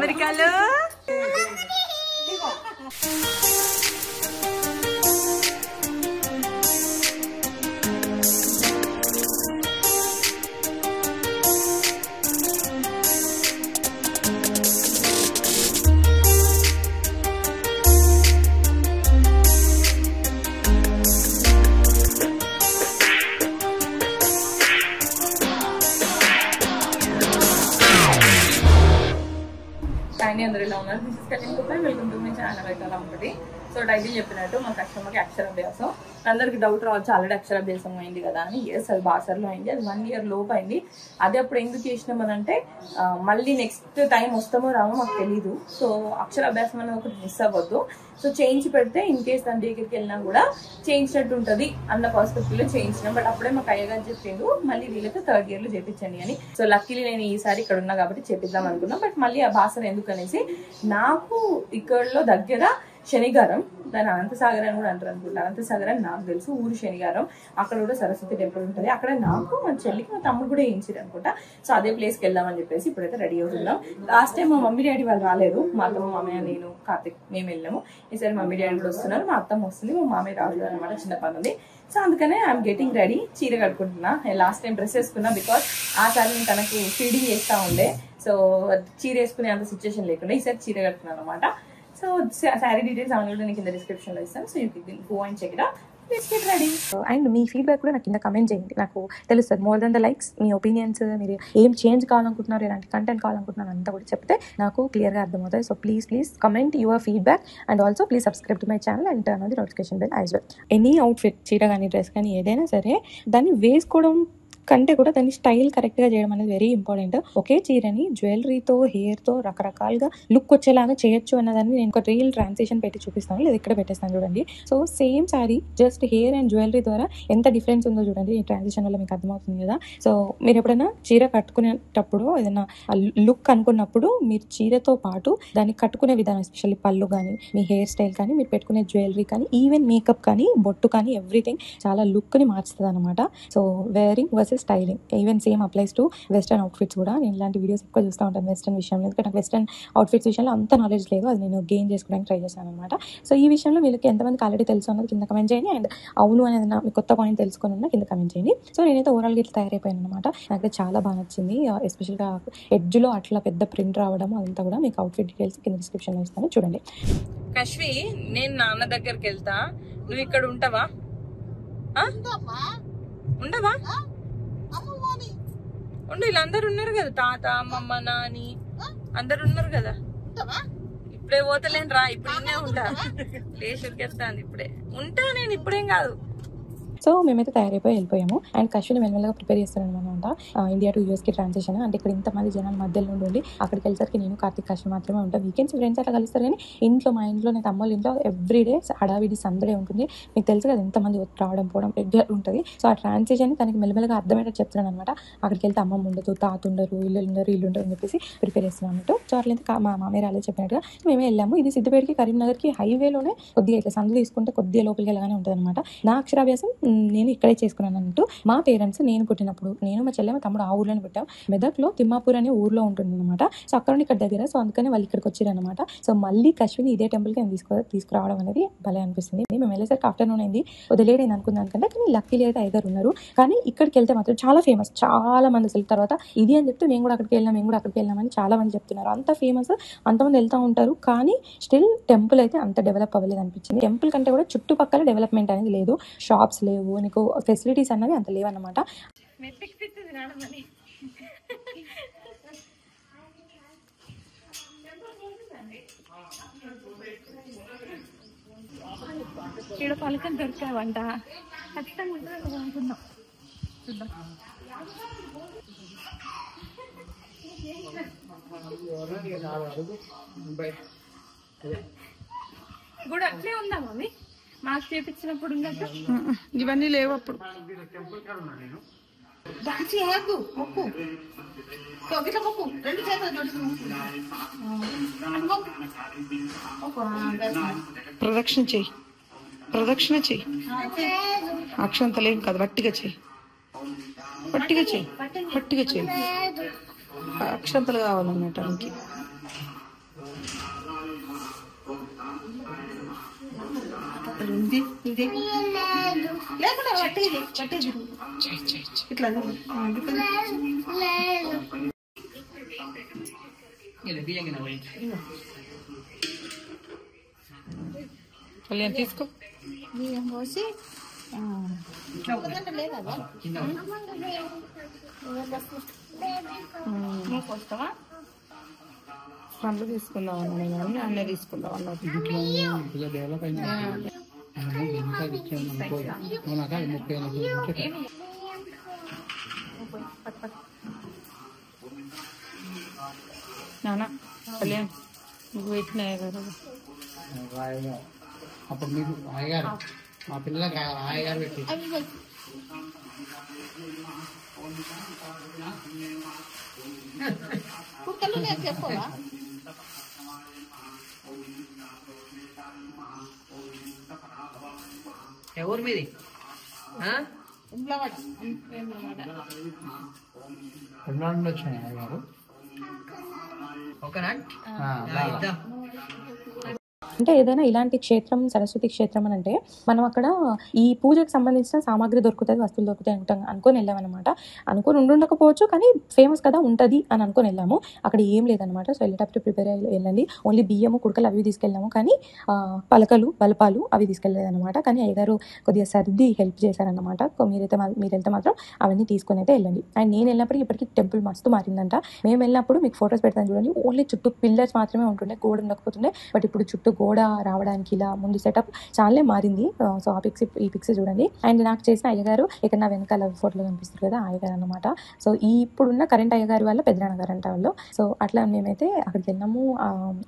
అమెరికాలో అందరూ ఇలా ఉన్నారు. This is Kalyan Gopal. Welcome to my channel అయితే ఒకటి. సో టైటిల్ చెప్పినట్టు మన కస్టమర్కి అక్షరాభ్యాసం. అందరికి డౌట్ రావచ్చు ఆల్రెడీ అక్షరాభ్యాసం అయింది కదా అని. ఎస్, అది బాసర్లో అయింది. అది 1 year లోపు అయింది. అది అప్పుడు ఎందుకు చేసినామనంటే మళ్ళీ నెక్స్ట్ టైం వస్తామో రామో మాకు తెలీదు. సో అక్షరాభ్యాసం అనేది ఒకటి మిస్ అవ్వద్దు. సో చేయించి పెడితే ఇన్ కేస్ తన దగ్గరికి వెళ్ళినా కూడా చేయించినట్టు ఉంటుంది అన్న పర్స్పెక్టివ్ లో చేయించినాం. బట్ అప్పుడే మాకు అయ్యగారు చెప్పిండు మళ్ళీ వీళ్ళకి 3rd year లో చేయించండి అని. సో లక్కీలీ నేను ఈసారి ఇక్కడ ఉన్నా కాబట్టి చేపిద్దాం అనుకున్నా. బట్ మళ్ళీ ఆ బాసర్ ఎందుకు అనేసి, నాకు ఇక్కడలో దగ్గర శనిగారం, దాని అనంతసాగర్ అని కూడా అంటారు అనుకుంటా. అనంతసాగర్ అని నాకు తెలుసు, ఊరు శనిగారం. అక్కడ కూడా సరస్వతి టెంపుల్ ఉంటుంది. అక్కడ నాకు మా చెల్లికి మా తమ్ముడు కూడా వేయించారు అనుకుంటా. సో అదే ప్లేస్కి వెళ్దామని చెప్పేసి ఇప్పుడైతే రెడీ అవుతున్నాం. లాస్ట్ టైం మా మమ్మీ డాడీ వాళ్ళు రాలేదు. మా అత్తమ్మ మామయ్య నేను కార్తిక్ మేము వెళ్ళాము. ఈసారి మమ్మీ డాడీ కూడా వస్తున్నారు. మా అత్తమ్మ వస్తుంది, మా మామయ్య రాలేదు అనమాట, చిన్న పని ఉంది. సో అందుకనే ఐఎమ్ గెటింగ్ రెడీ. చీర కట్టుకుంటున్నా. లాస్ట్ టైం డ్రెస్ వేసుకున్నా బికాస్ ఆసారి నేను తనకు ఫీడింగ్ చేస్తా ఉండే. సో చీర వేసుకునే అంత సిచ్యువేషన్ లేకుండా ఈసారి చీర కట్టుకున్నాను అనమాట. సో శారీ డీటెయిల్స్ అవన్నీ కూడా నేను కింద డిస్క్రిప్షన్లో ఇస్తాను. So you can go and check it out. Ready. And మీ ఫీడ్బ్యాక్ కూడా నాకు కింద కమెంట్ చేయండి. నాకు తెలుస్తుంది మోర్ దెన్ ద లైక్స్. మీ ఒపీనియన్స్, మీరు ఏం చేంజ్ కావాలనుకుంటున్నారు, ఎలాంటి కంటెంట్ కావాలనుకుంటున్నారు అంతా కూడా చెప్తే నాకు క్లియర్గా అర్థమవుతుంది. So please comment your feedback and also please subscribe to my channel and turn on the notification bell as well. Any outfit, చీర కానీ డ్రెస్ కానీ ఏదైనా సరే దాన్ని వేసుకోవడం కంటే కూడా దాన్ని స్టైల్ కరెక్ట్గా చేయడం అనేది వెరీ ఇంపార్టెంట్. ఒకే చీరని జ్యువెలరీతో, హెయిర్తో రకరకాలుగా లుక్ వచ్చేలాగా చేయొచ్చు అన్నదాన్ని నేను ఒక రియల్ ట్రాన్సిషన్ పెట్టి చూపిస్తాను. లేదా ఇక్కడ పెట్టేస్తాను చూడండి. So same sari just hair and jewellery ద్వారా ఎంత డిఫరెన్స్ ఉందో చూడండి. ఈ ట్రాన్సిషన్ వల్ల మీకు అర్థమవుతుంది కదా. సో మీరు ఎప్పుడైనా చీర కట్టుకునేటప్పుడు ఏదైనా లుక్ అనుకున్నప్పుడు మీరు చీరతో పాటు దాన్ని కట్టుకునే విధానం, ఎస్పెషల్లీ పళ్ళు కానీ, మీ హెయిర్ స్టైల్ కానీ, మీరు పెట్టుకునే జ్యువెలరీ కానీ, ఈవెన్ మేకప్ కానీ, బొట్టు కానీ, ఎవ్రీథింగ్ చాలా లుక్ని మార్చుతుంది అనమాట. So wearing versus styling even same applies to western outfits కూడా. నేను ఇలాంటి వీడియోస్ ఎక్కువ చూస్తూ ఉంటాను వెస్టర్న్ విషయంలో. ఎందుకంటే నాకు వెస్టర్న్ అవుట్ఫిట్స్ విషయంలో అంత నాలెడ్జ్ లేదు. అది నేను గెయిన్ చేసుకోవడానికి ట్రై చేశాను అనమాట. సో ఈ విషయంలో వీళ్ళకి ఎంతమందికి ఆల్రెడీ తెలుసు అన్నది కింద కమెంట్ చేయండి. అండ్ అవును అనేది నా కొత్త పాయింట్ తెలుసుకుని ఉన్నా కింద కమెంట్ చేయండి. సో నేనైతే ఓవరాల్గా ఇట్లా తయారైపోయాను అనమాట. నాకైతే చాలా బాగా నచ్చింది. ఎస్పెషల్గా ఎడ్జ్లో అట్లా పెద్ద ప్రింట్ రావడం అదంతా కూడా మీకు అవుట్ఫిట్ డీటెయిల్స్ కింద డిస్క్రిప్షన్లో ఇస్తాను చూడండి. కశ్వి, నేను నాన్న దగ్గరికి వెళ్తా, నువ్వు ఇక్కడ ఉంటావా? ఉండవా? ఉండు, వీళ్ళందరూ ఉన్నారు కదా, తాత, అమ్మమ్మ, నాని అందరు ఉన్నారు కదా. ఇప్పుడే పోతలేను రా, ఇప్పుడు ఇన్నే ఉంటా. లేచుకెళ్తాను ఇప్పుడే ఉంటా నేను, ఇప్పుడేం కాదు. సో మేమైతే తయారైపోయి వెళ్ళిపోయాము. అండ్ కశ్విని మెల్లమెల్లగా ప్రిపేర్ చేస్తున్నాను అనమాట. ఇండియా టు యూఎస్కి ట్రాన్సిషన్. అంటే ఇక్కడ ఇంతమంది జనాల మధ్యలో నుండి అక్కడికి వెళ్ళేసరికి నేను కార్తిక్ కశ్వి మాత్రమే ఉంటాం. వీకెండ్స్ ఫ్రెండ్స్ అట్లా కలుస్తారు కానీ మా ఇంట్లో నేను అమ్మోళ్ళ ఇంట్లో ఎవ్రీడే హడావిడి సందడే ఉంటుంది. మీకు తెలుసు కదా ఎంతమంది రావడం పోవడం రెగ్యులర్ ఉంటుంది. సో ఆ ట్రాన్సిషన్ తనకి మెల్లమెల్లగా అర్థమయ్యేటట్టు చెప్తున్నాను అనమాట. అక్కడికి వెళ్తే అమ్మమ్మ ఉండదు, తాత ఉండరు, ఇల్లు ఉండరు అని చెప్పేసి ప్రిపేర్ చేస్తున్నాను అన్నట్టు. సో అట్లయితే మా మామయ్య రాలేదు చెప్పినట్టుగా మేమే వెళ్ళాము. ఇది సిద్దిపేటకి కరీంనగర్కి హైవేలోనే కొద్దిగా ఇట్లా సందులు తీసుకుంటే కొద్దిగా లోపలికి వెళ్ళగానే ఉంటుంది అనమాట. నా అక్షరాభ్యాసం నేను ఇక్కడే చేసుకున్నాను అన్నట్టు. మా పేరెంట్స్ నేను పుట్టినప్పుడు, నేను మా చెల్లె మా తమ్ముడు ఆ ఊర్లోనే పుట్టాం. మెదక్లో తిమ్మాపూర్ అనే ఊర్లో ఉంటుంది అనమాట. సో అక్కడ ఇక్కడ దగ్గర. సో అందుకని వాళ్ళు ఇక్కడికి వచ్చారనమాట. సో మళ్ళీ కశ్విని ఇదే టెంపుల్కి నేను తీసుకురావడం అనేది భలే అనిపిస్తుంది. మేము వెళ్ళేసరికి ఆఫ్టర్నూన్ అయింది, వదిలేడైంది అనుకున్నాను కంటే, కానీ లక్కీలీ అయితే ఐదారు ఉన్నారు. కానీ ఇక్కడికి వెళ్తే మాత్రం చాలా ఫేమస్, చాలా మంది అసలు తర్వాత ఇది అని చెప్తే మేము కూడా అక్కడికి వెళ్ళామని చాలా మంది చెప్తున్నారు. అంత ఫేమస్, అంతమంది వెళ్తూ ఉంటారు. కానీ స్టిల్ టెంపుల్ అయితే అంత డెవలప్ అవ్వలేదు అనిపించింది. టెంపుల్ కంటే కూడా చుట్టుపక్కల డెవలప్మెంట్ అనేది లేదు. షాప్స్ లేవు, నీకు ఫెసిలిటీస్ అన్నవి అంత లేవన్నమాట. ఇక్కడ పలకలు దొరికావంట, ఖచ్చితంగా అనుకున్నాం. చూద్దాం. గుడి అట్లే ఉందా మమ్మీ? మాకు చేపించినప్పుడు ఉన్నట్టు ఇవన్నీ లేవు అప్పుడు. ప్రదక్షిణ చెయ్యి అక్షంతలేం కాదు, వట్టిగా చెయ్యి వట్టిగా. అక్షంతలు కావాలన్నమాట. ఇది ఇది లేకుండా పట్టేది ఇట్లా కళ్యాణ్ తీసుకో బియ్యం పోసి వస్తావా పండ్లు తీసుకుందాం అన్న కానీ అన్నీ తీసుకుందాం అన్న డెవలప్ అయింది నాన్న కళ్యాణ్ నువ్వు పెట్టినాయి కదా అప్పుడు మీకు అయ్యగారు మా పిల్లలకి అయ్యగారు పెట్టి కుక్కలు నేను చెప్పవా ఎవరు మీది ఎన్నో వచ్చినాయి అయ్యగారు ఓకేనా అంటే ఏదైనా ఇలాంటి క్షేత్రం సరస్వతి క్షేత్రం అని అంటే మనం అక్కడ ఈ పూజకు సంబంధించిన సామాగ్రి దొరుకుతుంది, వస్తువులు దొరుకుతాయి అనుకొని వెళ్ళామన్నమాట. అనుకొని ఉండకపోవచ్చు కానీ ఫేమస్ కదా ఉంటుంది అని అనుకొని వెళ్ళాము. అక్కడ ఏం లేదనమాట. సో వెళ్ళేటప్పుడు ప్రిపేర్ అయ్యి వెళ్ళండి. ఓన్లీ బియ్యము కుడకలు అవి తీసుకెళ్ళాము కానీ పలకలు బలపాలు అవి తీసుకెళ్ళలేదన్నమాట. కానీ అయ్యగారు కొద్దిగా సర్ది హెల్ప్ చేశారనమాట. మీరు వెళ్తే మాత్రం అవన్నీ తీసుకొని అయితే వెళ్ళండి. అండ్ నేను వెళ్ళినప్పటికీ ఇప్పటికీ టెంపుల్ మస్తు మారిందంట. మేము వెళ్ళినప్పుడు మీకు ఫొటోస్ పెడతాను చూడండి. ఓన్లీ చుట్టూ పిల్లర్స్ మాత్రమే ఉంటుండే, గోడ ఉండకపోతుండే. బట్ ఇప్పుడు చుట్టూ గోడ రావడానికి ఇలా ముందు సెటప్ చాలా మారింది. సో ఈ పిక్స్ చూడండి. అండ్ నాకు చేసిన అయ్యగారు ఇక్కడ నా వెనకాల ఫోటోలో కనిపిస్తారు కదా అయ్యగారు అనమాట. సో ఈ ఇప్పుడున్న కరెంట్ అయ్యగారి వల్ల పెద్దనాన్నగారు అంట వాళ్ళు. సో అట్లా మేమైతే అక్కడికి వెళ్ళాము.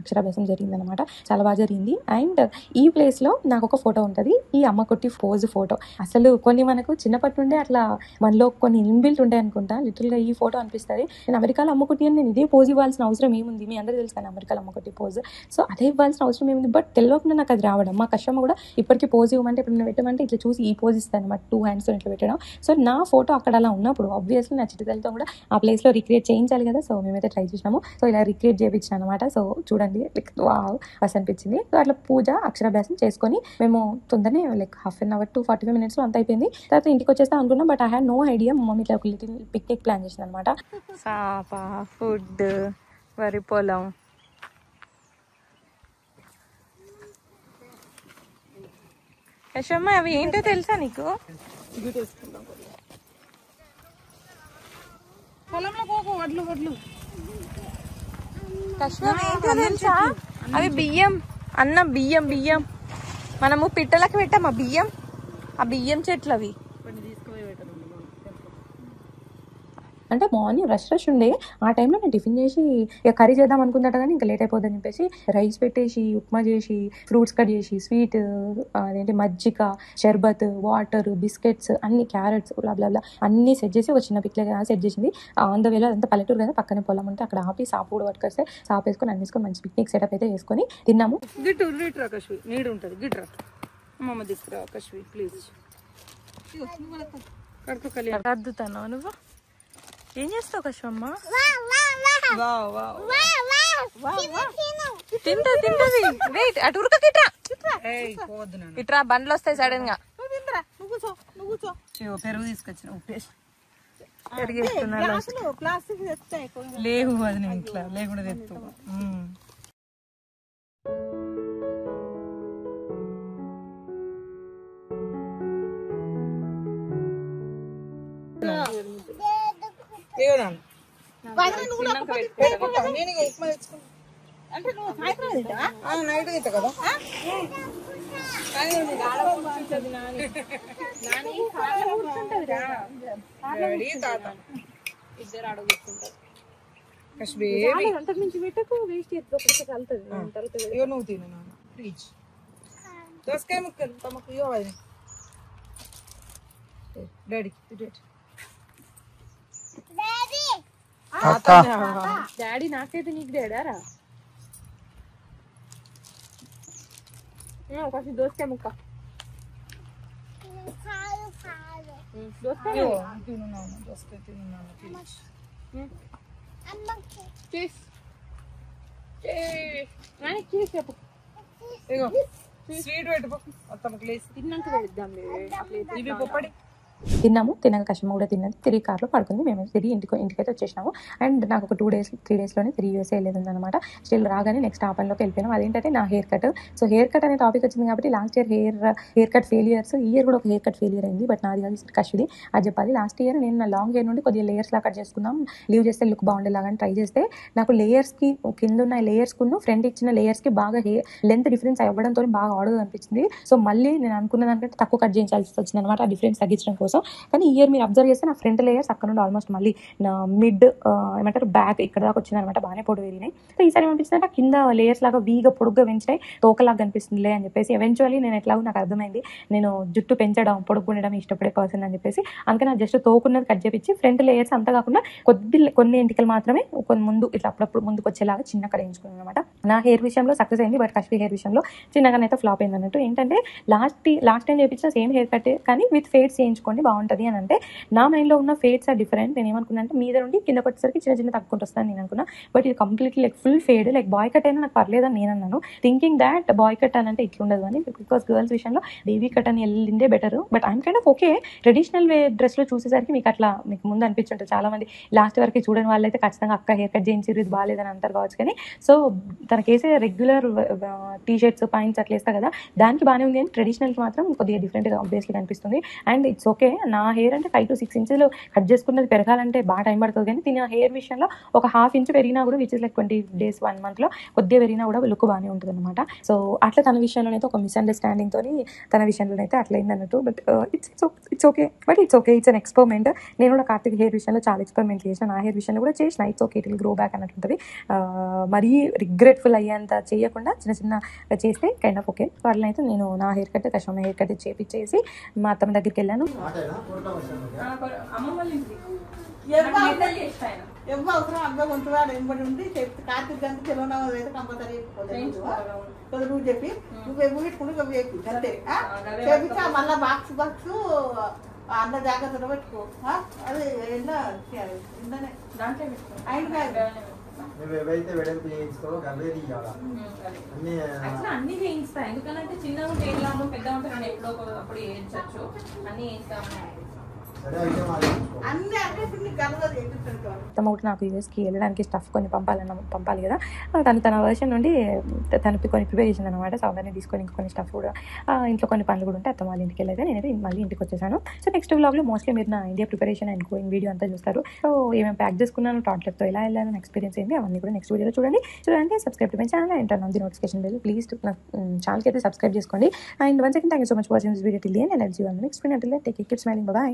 అక్షరాభ్యాసం జరిగింది అనమాట. చాలా బాగా జరిగింది. అండ్ ఈ ప్లేస్ లో నాకు ఒక ఫోటో ఉంటుంది, ఈ అమ్మ కొట్టి పోజ్ ఫోటో. అసలు కొన్ని మనకు చిన్నప్పటి నుండే అట్లా మనలో కొన్ని ఇన్బిల్ట్ ఉంటాయి అనుకుంటా. లిటిల్ గా ఈ ఫోటో అనిపిస్తుంది. నేను అమెరికాలో అమ్మ కొట్టి అని నేను ఇదే పోజ్ ఇవ్వాల్సిన అవసరం ఏముంది? మీ అందరూ తెలుసు కానీ అమెరికాలో అమ్మ కొట్టి పోజ్. సో అదే ఇవ్వాల్సిన అవసరం ఏముంది? బట్ తెలియకుండా నాకు అది రావడం. మా కష్టం కూడా ఇప్పటికీ పోజ్ ఇవ్వమంటే ఇప్పుడు నేను పెట్టమంటే ఇట్లా చూసి ఈ పోజ్ ఇస్తాను అనమాట, 2 hands ఇట్లా పెట్టడం. సో నా ఫోటో అక్కడ అలా ఉన్నప్పుడు ఆబ్వియస్లీ నా చిటితలతో కూడా ఆ ప్లేస్లో రిక్రియేట్ చేయించాలి కదా. సో మేమైతే ట్రై చేసినాము. సో ఇలా రిక్రియేట్ చేయించాను అనమాట. సో చూడండి లైక్ వావ్ ఫస్ట్ అనిపించింది. సో అట్లా పూజ అక్షరాభ్యాసం చేసుకొని మేము తొందరనే లైక్ 1/2 hour to 45 minutes అంత అయిపోయింది. తర్వాత ఇంటికి వచ్చేస్తా అనుకున్నాం. But I had no idea. మా మమ్మీ ఇట్లా ఒక లిటిల్ పిక్నిక్ ప్లాన్ చేసింది అనమాట. సాప ఫుడ్ వరి పొలం యశమ్మ అవి ఏంటో తెలుసా నీకు? పొలంలో పోకు వడ్లు వడ్లు కష్టం ఏంటో తెలుసా? అవి బియ్యం అన్న బియ్యం బియ్యం మనము పిట్టలకు పెట్టాం ఆ బియ్యం. ఆ బియ్యం చెట్లు అవి. అంటే మార్నింగ్ రష్ ఉండే. ఆ టైంలో నేను టిఫిన్ చేసి ఇక కర్రీ చేద్దాం అనుకున్నట్టు కానీ ఇంకా లేట్ అయిపోద్దని చెప్పేసి రైస్ పెట్టేసి ఉప్మా చేసి ఫ్రూట్స్ కట్ చేసి స్వీట్ అదేంటి మజ్జిగ షర్బత్ వాటర్ బిస్కెట్స్ అన్ని క్యారెట్స్ బ్లా అన్ని సెట్ చేసి ఒక చిన్న పిక్లే సెట్ చేసింది. ఆన్ ద వేలో అదంతా పల్లెటూరు కదా, పక్కనే పొలం ఉంటే అక్కడ ఆపి సాపు కూడా పట్టుకొస్తే సాపు వేసుకొని అన్ని వేసుకొని మంచి పిక్నిక్ సెటప్ అయితే వేసుకొని తిన్నాము. గిట్రా కశ్వి నీడు ఉంటుంది. గిట్రా అమ్మమ్మ తీసుకురా కశ్వి ప్లీజ్. కడుపు కళ్యాణ్ అద్దుతాను నువ్వు ఏం చేస్తావు కష్టమ్మ? తింటది. వెయిట్ అటు ఉరకకి ఇట్రా బండ్లు వస్తాయి సడన్ గా. పెరుగు తీసుకొచ్చిన ఉప్పేసి లేవు అది నేను ఇంట్లో లేకుండా తెస్తూ. నైట్ అయితే కదా ఇద్దరు అడుగుతుంటారు. నువ్వు తిను నాన్న ప్లీజ్. దోసకాయ ముక్కలు తమకు ఇవ్వాలి డాడీ. డాడీ నాకైతే నీకు డాడారా కొంచెం దోసకాయ ముక్క. దోసకాయ తిన్నాను ప్లీజ్. చెప్పు ఇగో స్వీట్ పెట్టుకో అత్తమ్మకి లేసి తిన్నాక వెళ్దాంలే. ఇవి పొప్పడి తిన్నాము. తిన్నాక కష్టం కూడా తిన్నది. తిరిగి కార్లో పడుకుంది. మేము తిరిగి ఇంటికైతే వచ్చేసినాము. అండ్ నాకు ఒక 3 డేస్లోనే తిరిగి యూఎస్ఏ వెళ్ళేది. స్టిల్ రాగానే నెక్స్ట్ ఆ పనిలోకి వెళ్ళిపోయినాం. అదేంటంటే నా hair cut. So hair cut అనే టాపిక్ వచ్చింది కాబట్టి last year hair cut failures, ఈ ఇయర్ కూడా ఒక హెయిర్ కట్ ఫెయిలియర్ అయింది. బట్ నాది కాదు, కష్ది అది చెప్పాలి. లాస్ట్ ఇయర్ నేను నా లాంగ్ హెయిర్ నుండి కొద్దిగా లేయర్స్ లా కట్ చేసుకుందాం, లీవ్ చేస్తే లుక్ బాగుండేలాగా ట్రై చేస్తే నాకు లేయర్స్కి కింద ఉన్న లేయర్స్కును ఫ్రంట్ ఇచ్చిన లేయర్స్కి బాగా లెంత్ డిఫరెన్స్ అవ్వడంతో బాగా ఆడదు అనిపించింది. సో మళ్ళీ నేను అనుకున్న దానికంటే తక్కువ కట్ చేయాల్సి వచ్చింది అనమాట, ఆ డిఫరెన్స్ తగ్గించడం కోసం. కానీ ఈ ఇయర్ మీరు అబ్జర్వ్ చేస్తే నా ఫ్రంట్ లేయర్స్ అక్కడ నుండి ఆల్మోస్ట్ మళ్ళీ నా మిడ్ ఏమంటారు బ్యాక్ ఇక్కడ దాకా వచ్చింది అనమాట, బాగానే పొడి పెరిగినాయి. సో ఈసారి ఏమనిపిస్తుంది, కింద లేయర్స్ లాగా వీగా పొడుగ్గా పెంచినాయి, తోకలాగా కనిపిస్తుందిలే అని చెప్పేసి ఎవెన్చువల్లీ నేను ఎట్లాగో నాకు అర్థమైంది నేను జుట్టు పెంచడం పొడుగు ఉండడం ఇష్టపడే పర్సన్ అని చెప్పేసి అందుకని నాకు జస్ట్ తోకున్నది కట్ చేపించి ఫ్రంట్ లేయర్స్ అంతా కాకుండా కొన్ని ఎంటికలు మాత్రమే కొన్ని ముందు ఇట్లా అప్పుడప్పుడు ముందుకు వచ్చేలాగా చిన్న కట్ వేయించుకున్నాను అనమాట. నా హెయిర్ విషయంలో సక్సెస్ అయింది, బట్ కశ్మీ హెయిర్ విషయంలో చిన్నగానైతే ఫ్లాప్ అయింది అన్నట్టు. ఏంటంటే లాస్ట్ టైం చేయించిన సేమ్ హెయిర్ కట్ కానీ విత్ ఫేడ్స్ చేయించుకోండి బాగుంటుంది అని అంటే నా మైండ్లో ఉన్న ఫేడ్స్ ఆర్ డిఫరెంట్. నేను ఏమనుకున్నా అంటే మీద నుండి కిందకి వచ్చేసరికి చిన్న తగ్గుకుంటూ వస్తాను నేను అనుకున్నా. బట్ ఇది completely like full fade, like boy cut అయినా నాకు పర్లేదని నేను అన్నాను, థింకింగ్ దాట్ బాయ్ కట్ అని అంటే ఇట్లుండదు అని. బికాస్ గర్ల్స్ విషయంలో బేబీ కట్ అని వెళ్ళిందే better. But I'm kind of okay. Traditional way డ్రెస్లో చూసేసరికి మీకు ముందు అనిపించుంటుంది చాలా మంది లాస్ట్ వరకు చూడని వాళ్ళైతే ఖచ్చితంగా అక్క హెయిర్ కట్ చేయించి ఇది బాగాలేదని అంటారు కావచ్చు. కానీ సో తనకేసే రెగ్యులర్ టీ షర్ట్స్ పాయింట్స్ అట్లా వేస్తా కదా, దానికి బాగానే ఉంది. అని ట్రెడిషనల్కి మాత్రం కొద్దిగా డిఫరెంట్గా ఆబ్వియస్లీ కనిపిస్తుంది. And it's okay. నా హెయిర్ అంటే 5 to 6 inches కట్ చేసుకున్నది పెరగాలంటే బాగా టైం పడుతుంది. కానీ తిన హెయిర్ విషయంలో ఒక 1/2 inch పెరిగినా కూడా విచ్ ఇస్ లైక్ 20 days 1 monthలో కొద్దిగా పెరిగినా కూడా లుక్ బాగానే ఉంటుంది అనమాట. సో అట్లా తన విషయంలోనైతే ఒక మిస్అండర్స్టాండింగ్తో తన విషయంలోనైతే అట్లా అయింది అన్నట్టు. But it's okay. But it's okay, it's an experiment. నేను కూడా కార్తిక్ హెయిర్ విషయంలో చాలా ఎక్స్పెరిమెంట్ చేసిన, నా హెయిర్ విషయంలో కూడా చేసిన. It's okay, it will grow back అన్నట్టు ఉంటుంది. మరీ రిగ్రెట్ఫుల్ అయ్యేంత చేయకుండా చిన్న చేస్తే కైండ్ ఆఫ్ ఓకే. వాళ్ళని అయితే నేను నా హెయిర్ కట్ కష్టం హెయిర్ కట్ చేపించేసి మా అత్తమ్మ దగ్గరికి వెళ్ళాను. అమ్మ వాళ్ళ ఇంటికి ఎవ్వ అవసరం అబ్బాయి కొంచెం ఎంబడి ఉండి చెప్తే కార్తీక్ గంట తెలియని అయితే కంపల్సరీ నువ్వు చెప్పి నువ్వు ఎవ్వు పెట్టుకుంటే ఎవ్వు చెప్పి అంతే చేపించా. మళ్ళీ బాక్స్ అన్న జాగ్రత్తలో పెట్టుకో. అది ఎన్నో దాంట్లో నువ్వు ఏవైతే వెడల్పు చేయించుకోవో అవే తీయాలి. అన్ని చేయిస్తా, ఎందుకంటే చిన్నగా ఉంటే ఏం లాభం, పెద్ద ఉంటే నేను ఎప్పుడో అప్పుడు వేయించచ్చు. అన్ని వేయిస్తాను. మొత్తం ఒకటి నాకు యూఎస్కి వెళ్ళడానికి స్టఫ్ కొన్ని పంపాలి కదా, తన వర్షన్ నుండి తను కొన్ని ప్రిపేర్ చేసింది అనమాట. సో అవన్నీ తీసుకొని ఇంకొన్ని స్టఫ్ కూడా ఇంట్లో కొన్ని పనులు కూడా ఉంటే అత్తమ్మ వాళ్ళ ఇంటికి వెళ్ళేది, నేనైతే మళ్ళీ ఇంటికి వచ్చేసాను. సో నెక్స్ట్ వ్లాగ్లో మోస్ట్లీ మీరు నా India preparation and going video అంతా చూస్తారు. సో ఏమేమి ప్యాక్ చేసుకున్నాను, టాట్లెట్తో ఎలా వెళ్ళాను, ఎక్స్పీరియన్స్ ఏంటి అవన్నీ కూడా నెక్స్ట్ వీడియోలో చూడండి. Subscribe to my channel and turn on the notification bell. Please నా ఛానల్కి అయితే సబ్స్క్రైబ్ చేసుకోండి. And once again thank you so much for watching this video till the end. And I will see you on the next video. Till then take care, keep smiling, bye by.